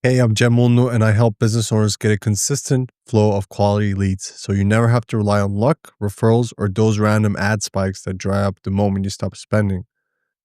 Hey, I'm Jem Mulnu, and I help business owners get a consistent flow of quality leads so you never have to rely on luck, referrals, or those random ad spikes that dry up the moment you stop spending.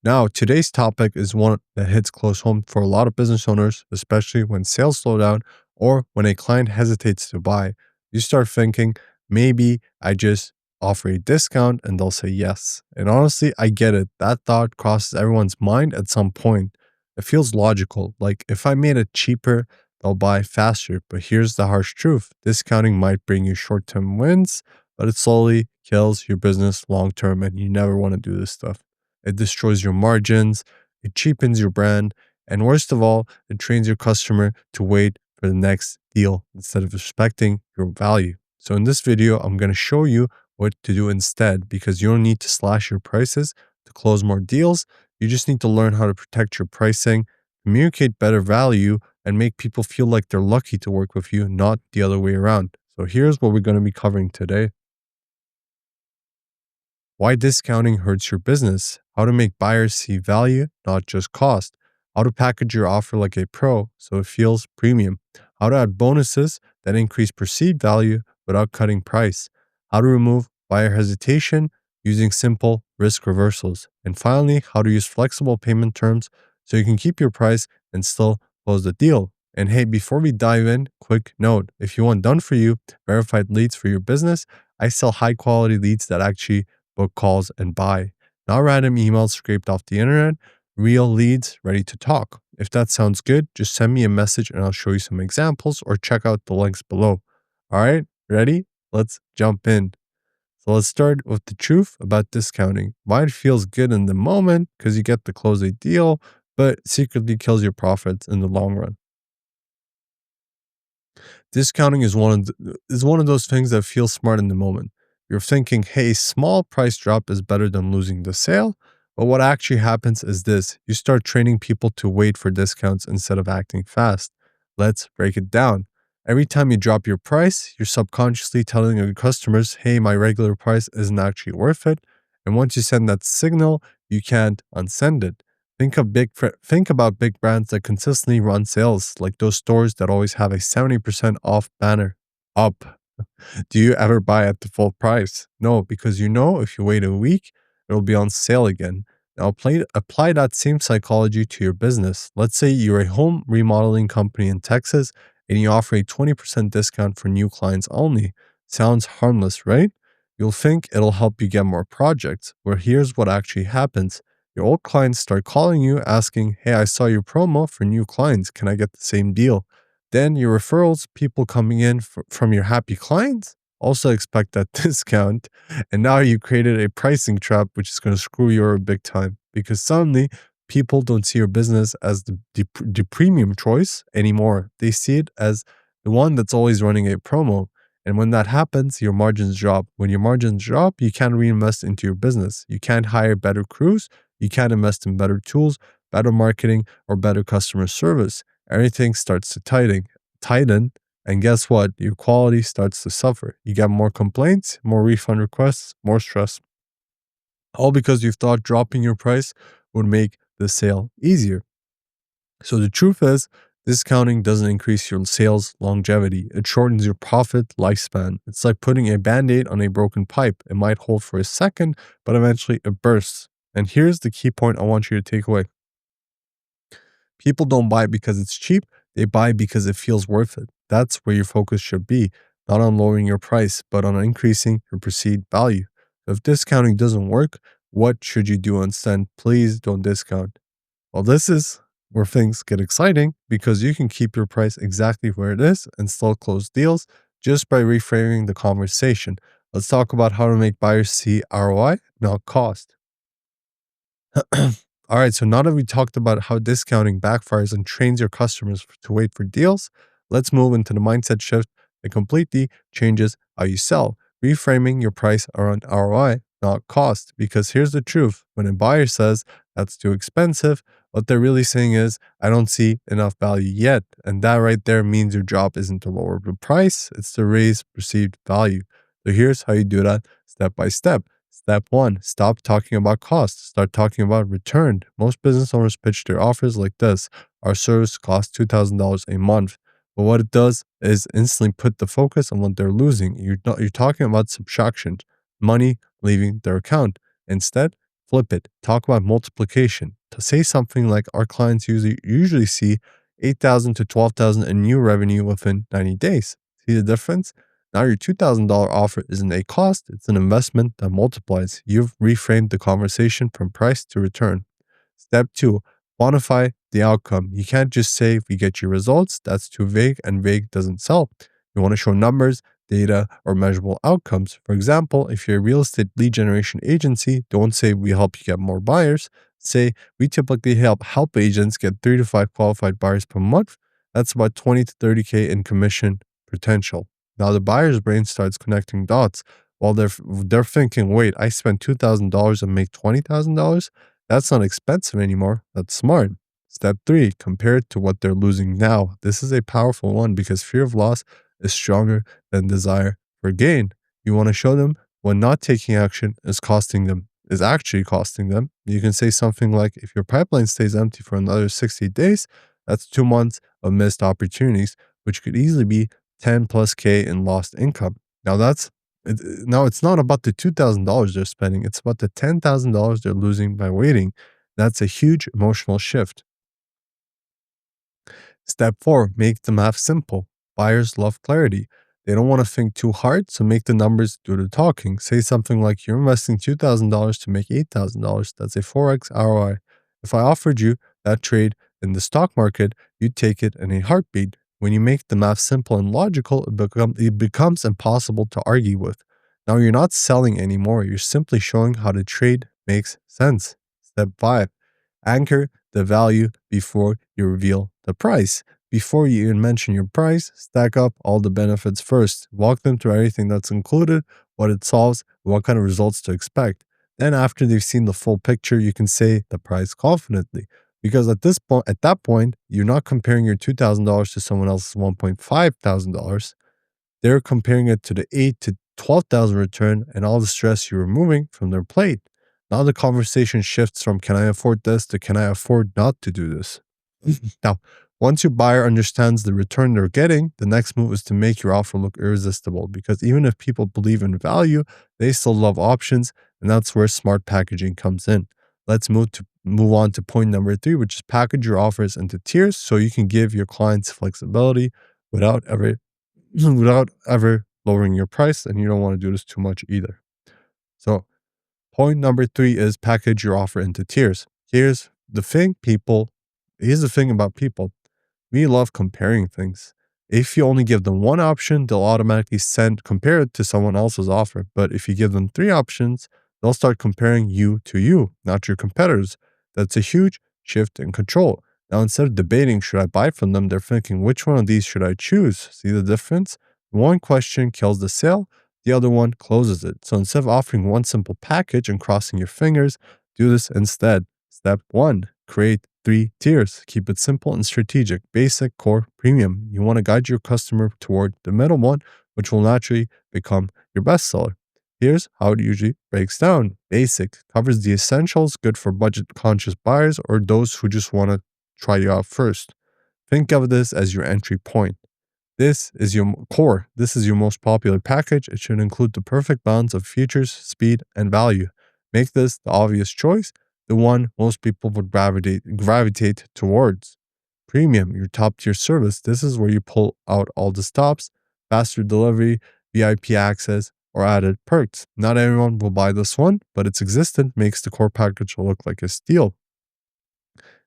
Now, today's topic is one that hits close home for a lot of business owners, especially when sales slow down or when a client hesitates to buy. You start thinking, maybe I just offer a discount and they'll say yes. And honestly, I get it. That thought crosses everyone's mind at some point. It feels logical. Like if I made it cheaper, they'll buy faster. But here's the harsh truth: discounting might bring you short term wins, but it slowly kills your business long term, and you never want to do this stuff. It destroys your margins, it cheapens your brand, and worst of all, it trains your customer to wait for the next deal instead of respecting your value. So, in this video, I'm going to show you what to do instead because you don't need to slash your prices to close more deals. You just need to learn how to protect your pricing, communicate better value, and make people feel like they're lucky to work with you, not the other way around. So, here's what we're going to be covering today: why discounting hurts your business, how to make buyers see value, not just cost, how to package your offer like a pro so it feels premium, how to add bonuses that increase perceived value without cutting price, how to remove buyer hesitation using simple risk reversals, and finally, how to use flexible payment terms so you can keep your price and still close the deal. And hey, before we dive in, quick note: if you want done for you, verified leads for your business, I sell high quality leads that actually book calls, and buy. Not random emails scraped off the internet, real leads ready to talk. If that sounds good, just send me a message and I'll show you some examples or check out the links below. All right, ready? Let's jump in. So let's start with the truth about discounting. Why it feels good in the moment because you get to close a deal, but secretly kills your profits in the long run. Discounting is one of those things that feels smart in the moment. You're thinking, hey, small price drop is better than losing the sale. But what actually happens is this: you start training people to wait for discounts instead of acting fast. Let's break it down. Every time you drop your price, you're subconsciously telling your customers, hey, my regular price isn't actually worth it. And once you send that signal, you can't unsend it. Think about big brands that consistently run sales, like those stores that always have a 70% off banner up. Do you ever buy at the full price? No, because you know if you wait a week, it'll be on sale again. Now apply that same psychology to your business. Let's say you're a home remodeling company in Texas and you offer a 20% discount for new clients only. Sounds harmless, right? You'll think it'll help you get more projects, where here's what actually happens: your old clients start calling you asking, hey, I saw your promo for new clients. Can I get the same deal? Then your referrals, people coming in from your happy clients, also expect that discount. And now you created a pricing trap, which is going to screw you over big time because suddenly people don't see your business as the premium choice anymore. They see it as the one that's always running a promo. And when that happens, your margins drop. When your margins drop, you can't reinvest into your business. You can't hire better crews. You can't invest in better tools, better marketing, or better customer service. Everything starts to tighten, and guess what? Your quality starts to suffer. You get more complaints, more refund requests, more stress. All because you thought dropping your price would make the sale easier. So the truth is, discounting doesn't increase your sales longevity. It shortens your profit lifespan. It's like putting a band-aid on a broken pipe. It might hold for a second, but eventually it bursts. And here's the key point I want you to take away: people don't buy because it's cheap, they buy because it feels worth it. That's where your focus should be, not on lowering your price, but on increasing your perceived value. If discounting doesn't work, what should you do instead? Please don't discount. Well, this is where things get exciting because you can keep your price exactly where it is and still close deals just by reframing the conversation. Let's talk about how to make buyers see ROI, not cost. All right, so now that we talked about how discounting backfires and trains your customers to wait for deals, let's move into the mindset shift that completely changes how you sell, reframing your price around ROI, not cost. Because here's the truth: when a buyer says that's too expensive, what they're really saying is, I don't see enough value yet. And that right there means your job isn't to lower the price, it's to raise perceived value. So here's how you do that step by step. Step one: stop talking about cost. Start talking about return. Most business owners pitch their offers like this: our service costs $2,000 a month. But what it does is instantly put the focus on what they're losing. You're talking about subtraction, money leaving their account. Instead, flip it. Talk about multiplication. To say something like our clients usually see 8,000 to 12,000 in new revenue within 90 days. See the difference? Now your $2,000 offer isn't a cost, it's an investment that multiplies. You've reframed the conversation from price to return. Step 2, quantify the outcome. You can't just say we get you results. That's too vague, and vague doesn't sell. You want to show numbers, data, or measurable outcomes. For example, if you're a real estate lead generation agency, don't say we help you get more buyers. Say we typically help agents get 3 to 5 qualified buyers per month. That's about 20 to 30K in commission potential. Now the buyer's brain starts connecting dots while they're thinking, wait, I spent $2,000 and make $20,000? That's not expensive anymore. That's smart. Step 3, compare it to what they're losing now. This is a powerful one because fear of loss is stronger than desire for gain. You want to show them when not taking action is actually costing them. You can say something like, if your pipeline stays empty for another 60 days, that's 2 months of missed opportunities, which could easily be 10 plus K in lost income. Now it's not about the $2,000 they're spending. It's about the $10,000 they're losing by waiting. That's a huge emotional shift. Step 4, make the math simple. Buyers love clarity. They don't want to think too hard, so make the numbers do the talking. Say something like, you're investing $2,000 to make $8,000. That's a 4x ROI. If I offered you that trade in the stock market, you'd take it in a heartbeat. When you make the math simple and logical, it becomes impossible to argue with. Now you're not selling anymore. You're simply showing how the trade makes sense. Step 5, anchor the value before you reveal the price. Before you even mention your price, stack up all the benefits first. Walk them through everything that's included, what it solves, and what kind of results to expect. Then after they've seen the full picture, you can say the price confidently. Because at that point, you're not comparing your $2,000 to someone else's $1,500. They're comparing it to the 8 to 12,000 return and all the stress you're removing from their plate. Now the conversation shifts from can I afford this to can I afford not to do this? Now, once your buyer understands the return they're getting, the next move is to make your offer look irresistible, because even if people believe in value, they still love options, and that's where smart packaging comes in. Let's move on to point number 3, which is package your offers into tiers so you can give your clients flexibility without ever lowering your price, and you don't want to do this too much either. So point number 3 is package your offer into tiers. Here's the thing about people. We love comparing things. If you only give them one option, they'll automatically compare it to someone else's offer. But if you give them 3 options, they'll start comparing you to you, not your competitors. That's a huge shift in control. Now, instead of debating, should I buy from them, they're thinking, which one of these should I choose? See the difference? One question kills the sale, the other one closes it. So instead of offering one simple package and crossing your fingers, do this instead. Step 1, create 3 tiers. Keep it simple and strategic. Basic, core, premium. You want to guide your customer toward the middle one, which will naturally become your bestseller. Here's how it usually breaks down. Basic covers the essentials, good for budget-conscious buyers or those who just want to try you out first. Think of this as your entry point. This is your core. This is your most popular package. It should include the perfect balance of features, speed, and value. Make this the obvious choice, the one most people would gravitate towards. Premium, your top tier service. This is where you pull out all the stops, faster delivery, VIP access, or added perks. Not everyone will buy this one, but its existence makes the core package look like a steal.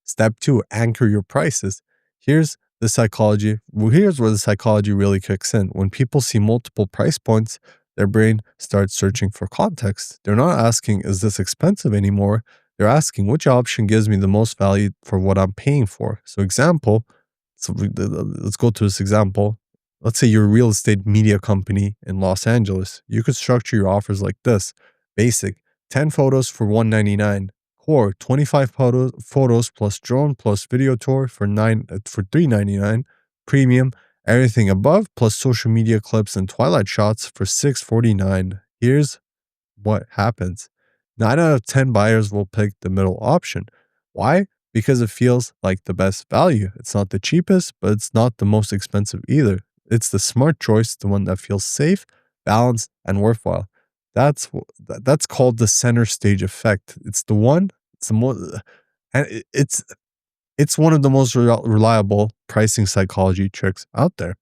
Step 2, anchor your prices. Here's where the psychology really kicks in. When people see multiple price points, their brain starts searching for context. They're not asking, is this expensive anymore? They're asking, which option gives me the most value for what I'm paying for? Let's go to this example. Let's say you're a real estate media company in Los Angeles. You could structure your offers like this. Basic, 10 photos for $199. Core, 25 photos plus drone plus video tour for $399. Premium, everything above plus social media clips and twilight shots for $649. Here's what happens. 9 out of 10 buyers will pick the middle option. Why? because it feels like the best value. It's not the cheapest, but it's not the most expensive either. It's the smart choice, the one that feels safe, balanced, and worthwhile. That's called the center stage effect. It's the one. It's the most, and it's one of the most reliable pricing psychology tricks out there.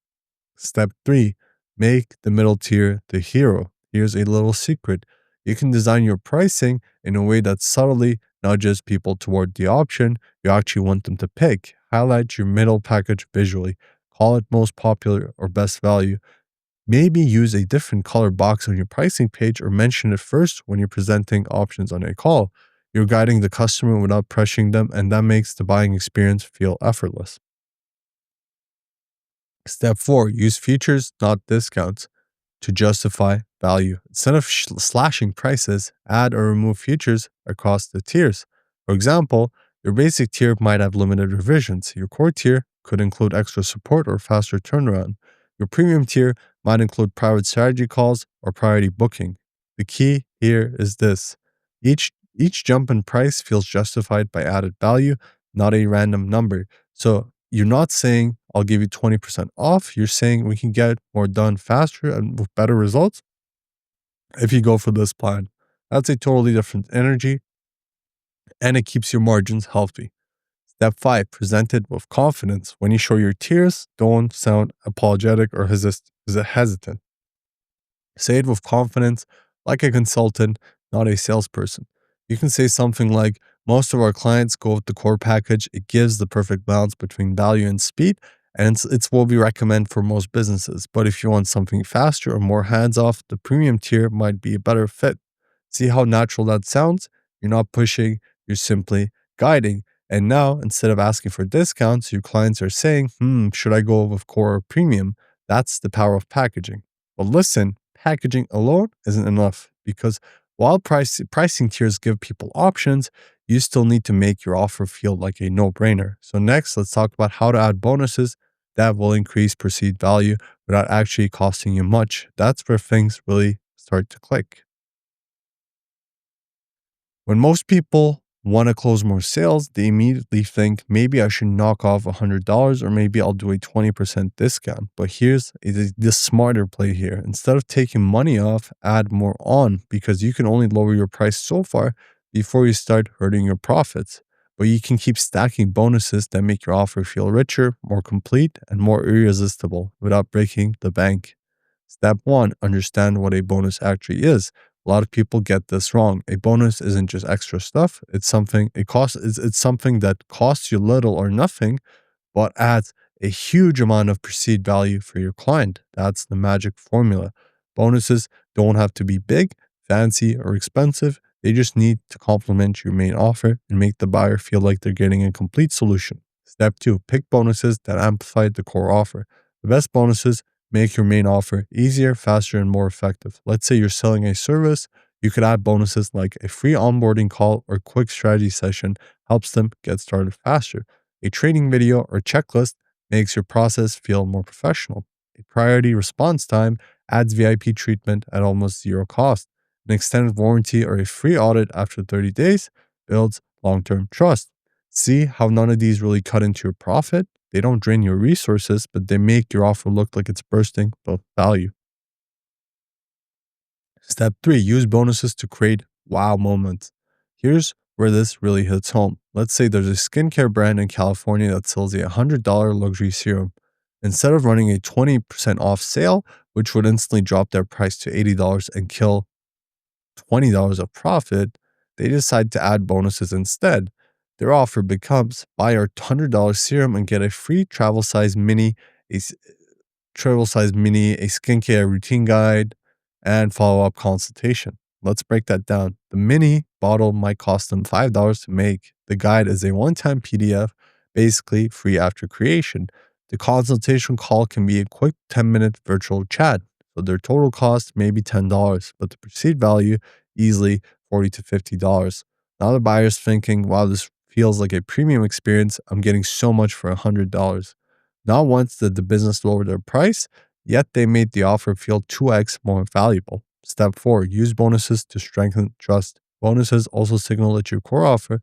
Step three, make the middle tier the hero. Here's a little secret. You can design your pricing in a way that subtly nudges people toward the option you actually want them to pick. Highlight your middle package visually. Call it most popular or best value. Maybe use a different color box on your pricing page or mention it first when you're presenting options on a call. You're guiding the customer without pressuring them, and that makes the buying experience feel effortless. Step four, use features, not discounts, to justify value. Instead of slashing prices, add or remove features across the tiers. For example, your basic tier might have limited revisions. Your core tier could include extra support or faster turnaround. Your premium tier might include private strategy calls or priority booking. The key here is this. Each jump in price feels justified by added value, not a random number. So you're not saying I'll give you 20% off. You're saying we can get more done faster and with better results if you go for this plan. That's a totally different energy and it keeps your margins healthy. Step five, present it with confidence. When you show your tiers, don't sound apologetic or hesitant. Say it with confidence, like a consultant, not a salesperson. You can say something like, most of our clients go with the core package. It gives the perfect balance between value and speed, and it's what we recommend for most businesses. But if you want something faster or more hands off, the premium tier might be a better fit. See how natural that sounds? You're not pushing, you're simply guiding. And now, instead of asking for discounts, your clients are saying, should I go with core or premium? That's the power of packaging. But listen, packaging alone isn't enough because while pricing tiers give people options, you still need to make your offer feel like a no-brainer. So next, let's talk about how to add bonuses that will increase perceived value without actually costing you much. That's where things really start to click. When most people want to close more sales, they immediately think maybe I should knock off $100 or maybe I'll do a 20% discount. But here's the smarter play here. Instead of taking money off, add more on because you can only lower your price so far before you start hurting your profits. But you can keep stacking bonuses that make your offer feel richer, more complete, and more irresistible without breaking the bank. Step one, understand what a bonus actually is. A lot of people get this wrong. A bonus isn't just extra stuff. It's something that costs you little or nothing, but adds a huge amount of perceived value for your client. That's the magic formula. Bonuses don't have to be big, fancy, or expensive. They just need to complement your main offer and make the buyer feel like they're getting a complete solution. Step two, pick bonuses that amplify the core offer. The best bonuses make your main offer easier, faster, and more effective. Let's say you're selling a service. You could add bonuses like a free onboarding call or quick strategy session helps them get started faster. A training video or checklist makes your process feel more professional. A priority response time adds VIP treatment at almost zero cost. An extended warranty or a free audit after 30 days builds long-term trust. See how none of these really cut into your profit? They don't drain your resources, but they make your offer look like it's bursting with value. Step three, use bonuses to create wow moments. Here's where this really hits home. Let's say there's a skincare brand in California that sells a $100 luxury serum. Instead of running a 20% off sale, which would instantly drop their price to $80 and kill $20 of profit, they decide to add bonuses instead. Their offer becomes buy our $100 serum and get a free a travel size mini, a skincare routine guide, and follow up consultation. Let's break that down. The mini bottle might cost them $5 to make. The guide is a one time PDF, basically free after creation. The consultation call can be a quick 10-minute virtual chat. So their total cost may be $10, but the perceived value easily $40 to $50. Now the buyer's thinking, wow, this feels like a premium experience. I'm getting so much for $100. Not once did the business lower their price, yet they made the offer feel 2x more valuable. Step four, use bonuses to strengthen trust. Bonuses also signal that your core offer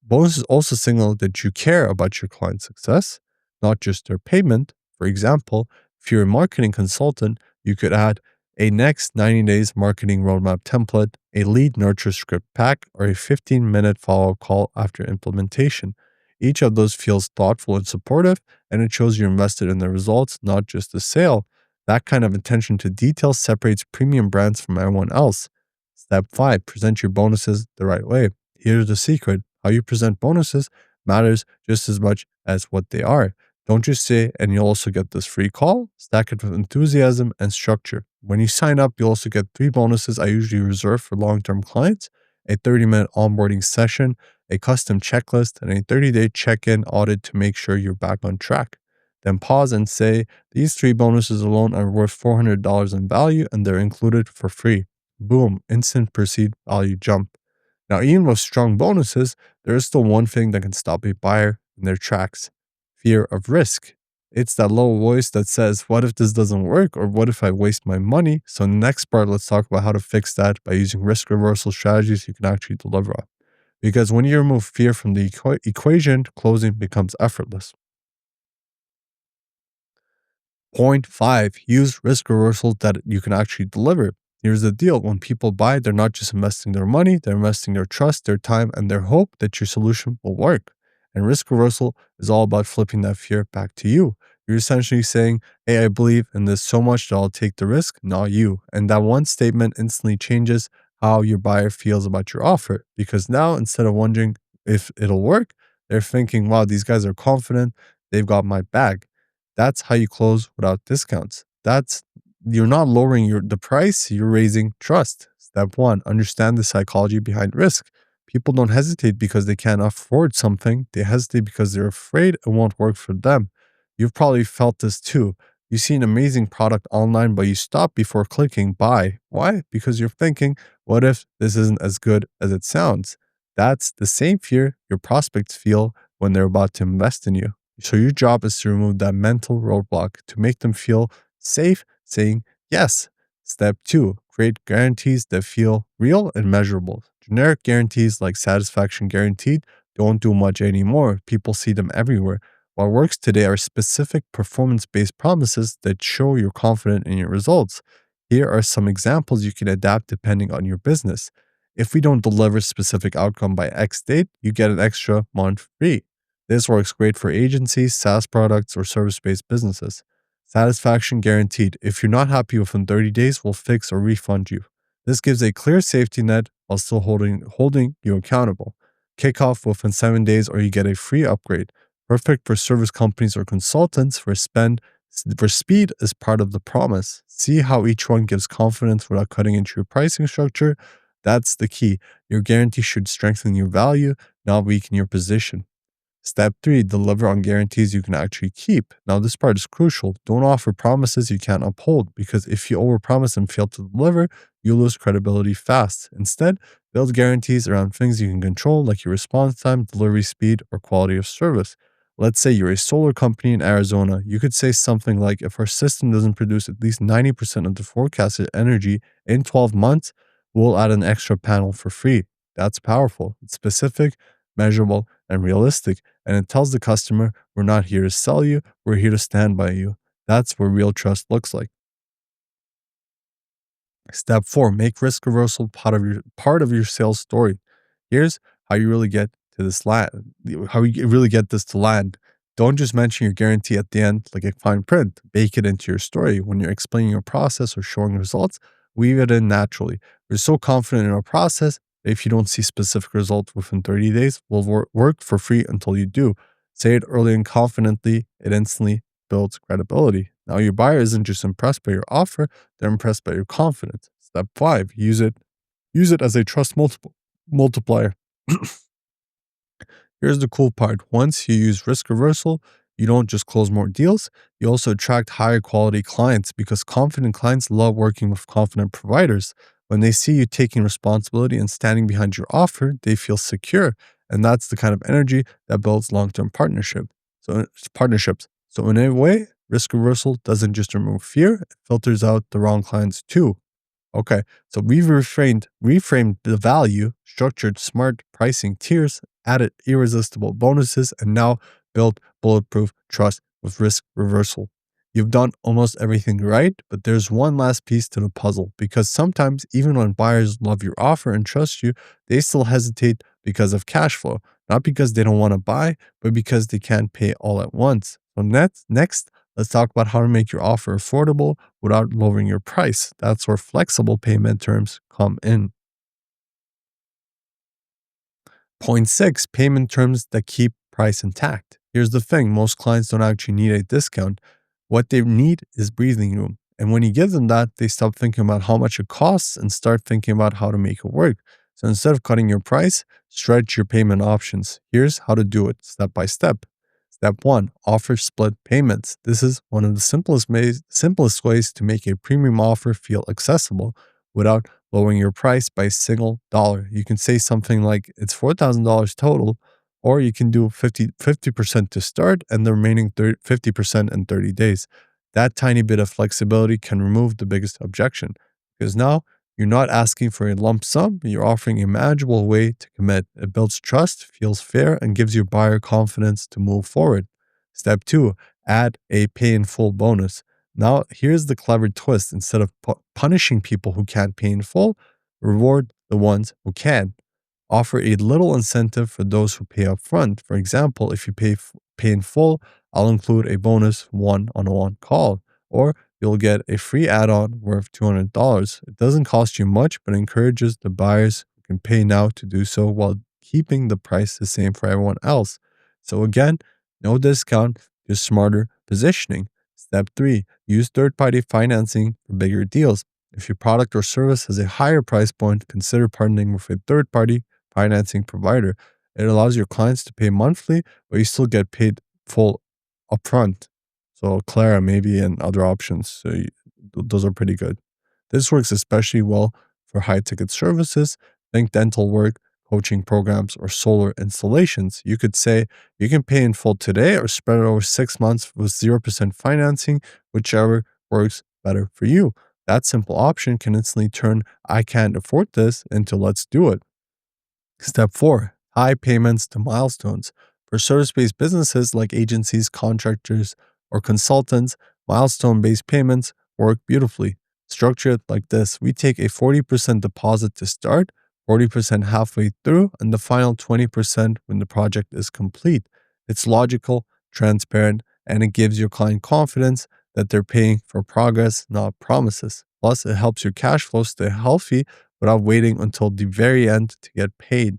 Bonuses also signal that you care about your client's success, not just their payment. For example, if you're a marketing consultant, you could add a next 90 days marketing roadmap template, a lead nurture script pack, or a 15-minute follow-up call after implementation. Each of those feels thoughtful and supportive, and it shows you're invested in the results, not just the sale. That kind of attention to detail separates premium brands from everyone else. Step 5, present your bonuses the right way. Here's the secret: how you present bonuses matters just as much as what they are. Don't just say, and you'll also get this free call. Stack it with enthusiasm and structure. When you sign up, you'll also get 3 bonuses I usually reserve for long term clients: a 30-minute onboarding session, a custom checklist, and a 30-day check in audit to make sure you're back on track. Then pause and say, these 3 bonuses alone are worth $400 in value and they're included for free. Boom, instant perceived value jump. Now, even with strong bonuses, there is still one thing that can stop a buyer in their tracks: fear of risk. It's that low voice that says, what if this doesn't work? Or what if I waste my money? So, in the next part, let's talk about how to fix that by using risk reversal strategies you can actually deliver on. Because when you remove fear from the equation, closing becomes effortless. Point 5, use risk reversal that you can actually deliver. Here's the deal: when people buy, they're not just investing their money, they're investing their trust, their time, and their hope that your solution will work. And risk reversal is all about flipping that fear back to you. You're essentially saying, hey, I believe in this so much that I'll take the risk, not you. And that one statement instantly changes how your buyer feels about your offer. Because now, instead of wondering if it'll work, they're thinking, wow, these guys are confident, they've got my bag. That's how you close without discounts. You're not lowering the price, you're raising trust. Step 1, understand the psychology behind risk. People don't hesitate because they can't afford something. They hesitate because they're afraid it won't work for them. You've probably felt this too. You see an amazing product online, but you stop before clicking buy. Why? Because you're thinking, what if this isn't as good as it sounds? That's the same fear your prospects feel when they're about to invest in you. So your job is to remove that mental roadblock to make them feel safe saying yes. Step 2, create guarantees that feel real and measurable. Generic guarantees like satisfaction guaranteed don't do much anymore. People see them everywhere. What works today are specific performance-based promises that show you're confident in your results. Here are some examples you can adapt depending on your business. If we don't deliver specific outcome by X date, you get an extra month free. This works great for agencies, SaaS products, or service-based businesses. Satisfaction guaranteed. If you're not happy within 30 days, we'll fix or refund you. This gives a clear safety net while still holding you accountable. Kick off within 7 days or you get a free upgrade. Perfect for service companies or consultants where speed is part of the promise. See how each one gives confidence without cutting into your pricing structure? That's the key. Your guarantee should strengthen your value, not weaken your position. Step 3, deliver on guarantees you can actually keep. Now, this part is crucial. Don't offer promises you can't uphold, because if you overpromise and fail to deliver, you lose credibility fast. Instead, build guarantees around things you can control, like your response time, delivery speed, or quality of service. Let's say you're a solar company in Arizona. You could say something like, if our system doesn't produce at least 90% of the forecasted energy in 12 months, we'll add an extra panel for free. That's powerful. It's specific, measurable, and realistic. And it tells the customer, we're not here to sell you, we're here to stand by you. That's what real trust looks like. Step 4, make risk reversal part of your sales story. Here's how you really get to this land, how you really get this to land. Don't just mention your guarantee at the end like a fine print. Bake it into your story. When you're explaining your process or showing results, weave it in naturally. We're so confident in our process that if you don't see specific results within 30 days, we'll work for free until you do. Say it early and confidently. It instantly builds credibility. Now your buyer isn't just impressed by your offer, they're impressed by your confidence. Step 5, use it as a trust multiplier. Here's the cool part. Once you use risk reversal, you don't just close more deals, you also attract higher quality clients, because confident clients love working with confident providers. When they see you taking responsibility and standing behind your offer, they feel secure. And that's the kind of energy that builds long-term partnerships. So in a way, risk reversal doesn't just remove fear, it filters out the wrong clients too. Okay, so we've reframed the value, structured smart pricing tiers, added irresistible bonuses, and now built bulletproof trust with risk reversal. You've done almost everything right, but there's one last piece to the puzzle because sometimes, even when buyers love your offer and trust you, they still hesitate because of cash flow, not because they don't want to buy, but because they can't pay all at once. So, next, let's talk about how to make your offer affordable without lowering your price. That's where flexible payment terms come in. Point six, payment terms that keep price intact. Here's the thing, most clients don't actually need a discount. What they need is breathing room. And when you give them that, they stop thinking about how much it costs and start thinking about how to make it work. So instead of cutting your price, stretch your payment options. Here's how to do it step by step. Step one, offer split payments. This is one of the simplest ways to make a premium offer feel accessible without lowering your price by a single dollar. You can say something like it's $4,000 total, or you can do 50% to start and the remaining 50% in 30 days. That tiny bit of flexibility can remove the biggest objection because now you're not asking for a lump sum, you're offering a manageable way to commit. It builds trust, feels fair, and gives your buyer confidence to move forward. Step two, add a pay in full bonus. Now, here's the clever twist. Instead of punishing people who can't pay in full, reward the ones who can. Offer a little incentive for those who pay upfront. For example, if you pay in full, I'll include a bonus one-on-one call, or you'll get a free add-on worth $200. It doesn't cost you much, but encourages the buyers who can pay now to do so while keeping the price the same for everyone else. So again, no discount, just smarter positioning. Step three, use third-party financing for bigger deals. If your product or service has a higher price point, consider partnering with a third-party financing provider. It allows your clients to pay monthly, but you still get paid full upfront. So Clara maybe and other options. So those are pretty good. This works especially well for high ticket services. Think dental work, coaching programs, or solar installations. You could say you can pay in full today or spread it over 6 months with 0% financing, whichever works better for you. That simple option can instantly turn I can't afford this into let's do it. Step four, tie payments to milestones. For service based businesses like agencies, contractors, or consultants, milestone based payments work beautifully. Structure it like this: we take a 40% deposit to start, 40% halfway through, and the final 20% when the project is complete. It's logical, transparent, and it gives your client confidence that they're paying for progress, not promises. Plus, it helps your cash flow stay healthy without waiting until the very end to get paid.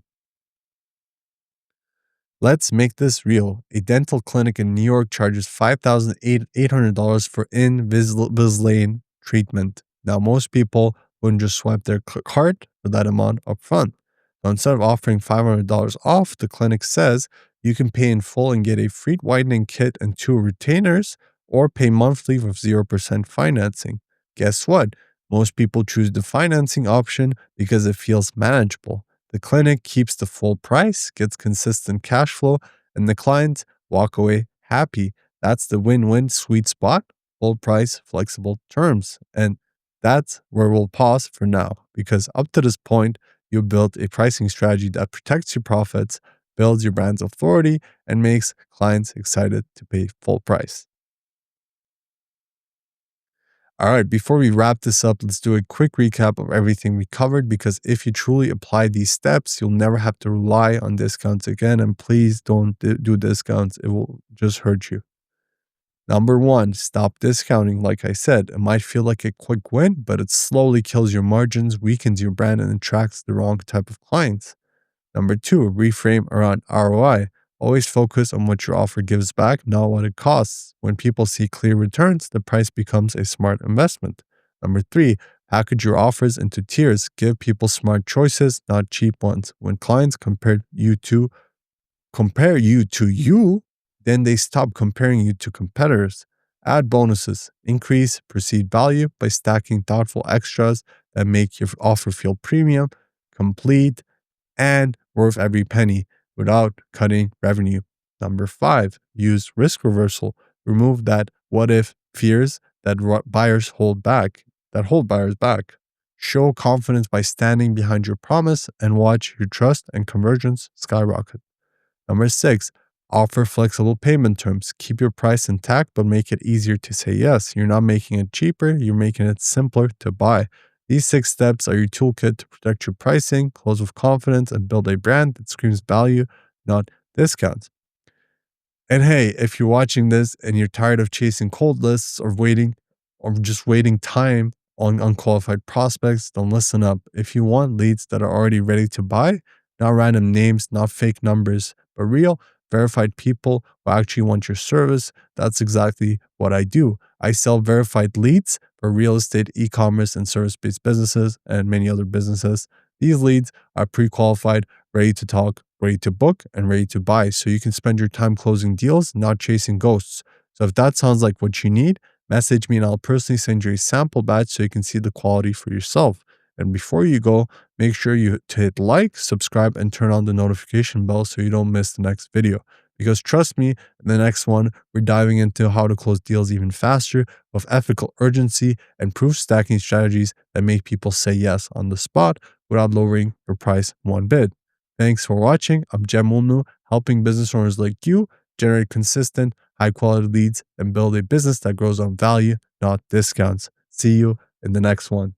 Let's make this real. A dental clinic in New York charges $5,800 for Invisalign treatment. Now, most people wouldn't just swipe their card for that amount upfront. So instead of offering $500 off, the clinic says you can pay in full and get a free whitening kit and two retainers, or pay monthly with 0% financing. Guess what? Most people choose the financing option because it feels manageable. The clinic keeps the full price, gets consistent cash flow, and the clients walk away happy. That's the win-win sweet spot, full price, flexible terms. And that's where we'll pause for now, because up to this point, you built a pricing strategy that protects your profits, builds your brand's authority, and makes clients excited to pay full price. All right, before we wrap this up, let's do a quick recap of everything we covered, because if you truly apply these steps, you'll never have to rely on discounts again. And please don't do discounts, it will just hurt you. Number one, stop discounting. Like I said, it might feel like a quick win, but it slowly kills your margins, weakens your brand, and attracts the wrong type of clients. Number two, reframe around ROI. Always focus on what your offer gives back, not what it costs. When people see clear returns, the price becomes a smart investment. Number three, package your offers into tiers. Give people smart choices, not cheap ones. When clients compare you to you, then they stop comparing you to competitors. Add bonuses. Increase perceived value by stacking thoughtful extras that make your offer feel premium, complete, and worth every penny without cutting revenue. Number five, use risk reversal. Remove that what if fears that hold buyers back. Show confidence by standing behind your promise and watch your trust and conversions skyrocket. Number 6, offer flexible payment terms. Keep your price intact, but make it easier to say yes. You're not making it cheaper, you're making it simpler to buy. These 6 steps are your toolkit to protect your pricing, close with confidence, and build a brand that screams value, not discounts. And hey, if you're watching this and you're tired of chasing cold lists or just waiting time on unqualified prospects, then listen up. If you want leads that are already ready to buy, not random names, not fake numbers, but real, verified people who actually want your service, that's exactly what I do. I sell verified leads for real estate, e-commerce, and service-based businesses and many other businesses. These leads are pre-qualified, ready to talk, ready to book, and ready to buy. So you can spend your time closing deals, not chasing ghosts. So if that sounds like what you need, message me and I'll personally send you a sample batch so you can see the quality for yourself. And before you go, make sure you hit like, subscribe, and turn on the notification bell so you don't miss the next video. Because trust me, in the next one, we're diving into how to close deals even faster with ethical urgency and proof stacking strategies that make people say yes on the spot without lowering your price one bit. Thanks for watching. I'm Jem Ulnu, helping business owners like you generate consistent, high quality leads and build a business that grows on value, not discounts. See you in the next one.